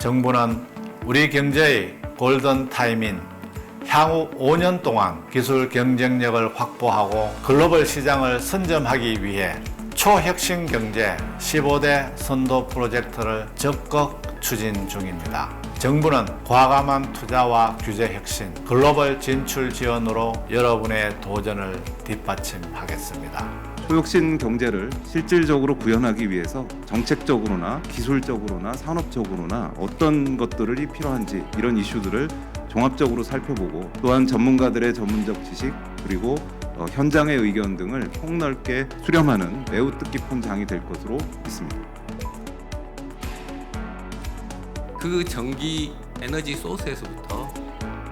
정부는 우리 경제의 골든 타임인 향후 5년 동안 기술 경쟁력을 확보하고 글로벌 시장을 선점하기 위해 초혁신 경제 15대 선도 프로젝트를 적극 추진 중입니다. 정부는 과감한 투자와 규제 혁신, 글로벌 진출 지원으로 여러분의 도전을 뒷받침하겠습니다. 초혁신 경제를 실질적으로 구현하기 위해서 정책적으로나 기술적으로나 산업적으로나 어떤 것들이 필요한지 이런 이슈들을 종합적으로 살펴보고 또한 전문가들의 전문적 지식 그리고 현장의 의견 등을 폭넓게 수렴하는 매우 뜻깊은 장이 될 것으로 믿습니다. 그 전기 에너지 소스에서부터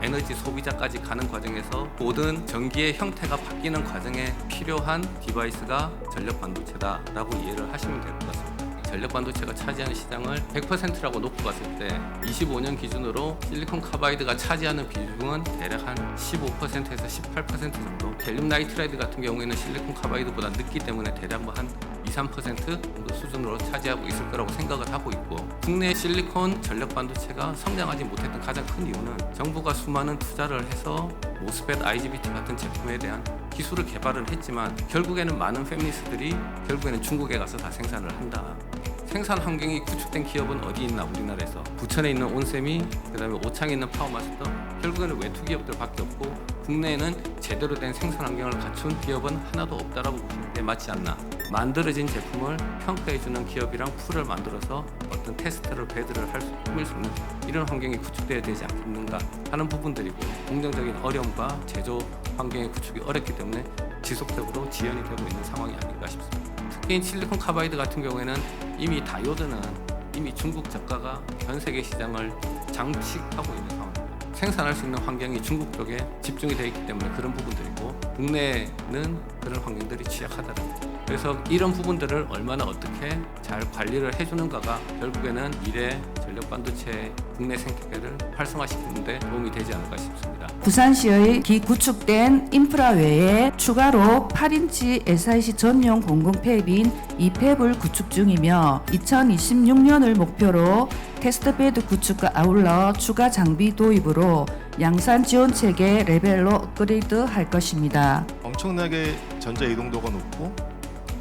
에너지 소비자까지 가는 과정에서 모든 전기의 형태가 바뀌는 과정에 필요한 디바이스가 전력 반도체다라고 이해를 하시면 될 것 같습니다. 전력 반도체가 차지하는 시장을 100%라고 놓고 봤을 때 25년 기준으로 실리콘 카바이드가 차지하는 비중은 대략 한 15%에서 18% 정도. 갤륨 나이트라이드 같은 경우에는 실리콘 카바이드보다 늦기 때문에 대략 한 2~3% 정도 수준으로 차지하고 있을 거라고 생각을 하고 있고, 국내 실리콘 전력 반도체가 성장하지 못했던 가장 큰 이유는 정부가 수많은 투자를 해서 모스펫, IGBT 같은 제품에 대한 기술을 개발을 했지만 결국에는 많은 패밀리스들이 결국에는 중국에 가서 다 생산을 한다. 생산 환경이 구축된 기업은 어디 있나 우리나라에서 부천에 있는 온세미, 그다음에 오창에 있는 파워마스터, 결국에는 외투 기업들밖에 없고 국내에는 제대로 된 생산 환경을 갖춘 기업은 하나도 없다라고 보시는 게 맞지 않나. 만들어진 제품을 평가해주는 기업이랑 풀을 만들어서 어떤 테스트를 배드를 할 수 있는 이런 환경이 구축되어야 되지 않겠는가 하는 부분들이고, 공정적인 어려움과 제조 환경의 구축이 어렵기 때문에 지속적으로 지연이 되고 있는 상황이 아닌가 싶습니다. 특히 실리콘 카바이드 같은 경우에는 이미 다이오드는 이미 중국 저가가 전 세계 시장을 장식하고 있는 상황입니다. 생산할 수 있는 환경이 중국 쪽에 집중이 되어 있기 때문에 그런 부분들이고, 국내는 그런 환경들이 취약하다는 거죠. 그래서 이런 부분들을 얼마나 어떻게 잘 관리를 해주는가가 결국에는 미래 전력 반도체 국내 생태계를 활성화시키는 데 도움이 되지 않을까 싶습니다. 부산시의 기구축된 인프라 외에 추가로 8인치 SiC 전용 공공 팹인 2팹을 구축 중이며 2026년을 목표로 테스트베드 구축과 아울러 추가 장비 도입으로 양산 지원 체계 레벨로 업그레이드 할 것입니다. 엄청나게 전자 이동도가 높고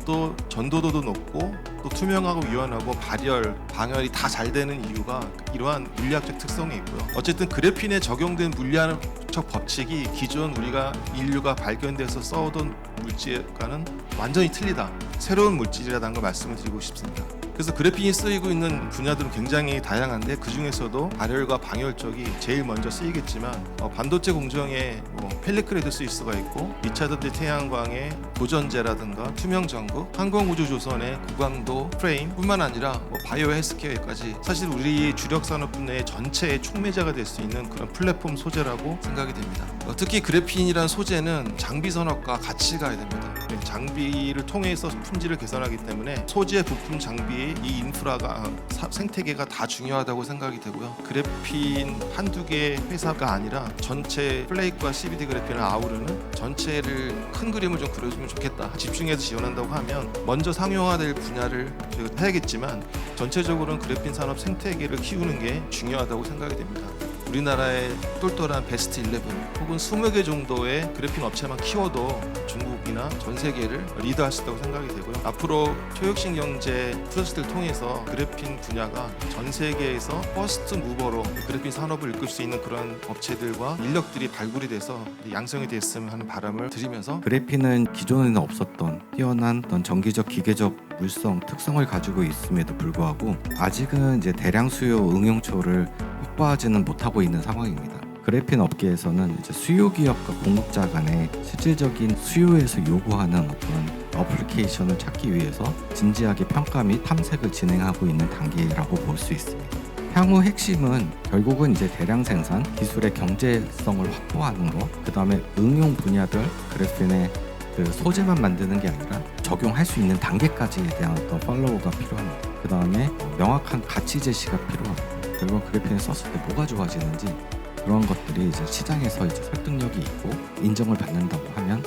또 전도도도 높고 또 투명하고 유연하고 발열, 방열이 다 잘 되는 이유가 이러한 물리학적 특성이 있고요. 어쨌든 그래핀에 적용된 물리학적 법칙이 기존 우리가 인류가 발견돼서 써오던 물질과는 완전히 틀리다. 새로운 물질이라는 걸 말씀을 드리고 싶습니다. 그래서 그래핀이 쓰이고 있는 분야들은 굉장히 다양한데 그 중에서도 발열과 방열 쪽이 제일 먼저 쓰이겠지만 반도체 공정에 펠리클에도 쓰일 수가 있고 2차 전지 태양광의 보전제라든가 투명 전구, 항공우주 조선의 고강도 프레임 뿐만 아니라 바이오 헬스케어까지 사실 우리 주력 산업 분야의 전체의 촉매자가 될 수 있는 그런 플랫폼 소재라고 생각이 됩니다. 특히 그래핀이란 소재는 장비 산업과 같이 가야 됩니다. 장비를 통해서 품질을 개선하기 때문에 소재, 부품, 장비의 이 인프라가 생태계가 다 중요하다고 생각이 되고요. 그래핀 한두 개의 회사가 아니라 전체 플레이크와 CVD 그래핀을 아우르는 전체를 큰 그림을 좀 그려주면 좋겠다. 집중해서 지원한다고 하면 먼저 상용화될 분야를 저희가 해야겠지만 전체적으로는 그래핀 산업 생태계를 키우는 게 중요하다고 생각이 됩니다. 우리나라의 똘똘한 베스트 11 혹은 20개 정도의 그래핀 업체만 키워도 중국이나 전 세계를 리드할 수 있다고 생각이 되고요. 앞으로 초혁신 경제 프로젝트를 통해서 그래핀 분야가 전 세계에서 퍼스트 무버로 그래핀 산업을 이끌 수 있는 그런 업체들과 인력들이 발굴이 돼서 양성이 됐으면 하는 바람을 드리면서, 그래핀은 기존에는 없었던 뛰어난 어떤 전기적, 기계적 물성 특성을 가지고 있음에도 불구하고 아직은 이제 대량 수요 응용초를 확보하지는 못하고 있는 상황입니다. 그래핀 업계에서는 이제 수요 기업과 공급자 간의 실질적인 수요에서 요구하는 어떤 어플리케이션을 찾기 위해서 진지하게 평가 및 탐색을 진행하고 있는 단계라고 볼 수 있습니다. 향후 핵심은 결국은 이제 대량 생산, 기술의 경제성을 확보하는 것, 그 다음에 응용 분야들 그래핀의 그 소재만 만드는 게 아니라 적용할 수 있는 단계까지에 대한 어떤 팔로우가 필요합니다. 그 다음에 명확한 가치 제시가 필요합니다. 결국 그래핀을 썼을 때 뭐가 좋아지는지 그런 것들이 이제 시장에서 이제 설득력이 있고 인정을 받는다고 하면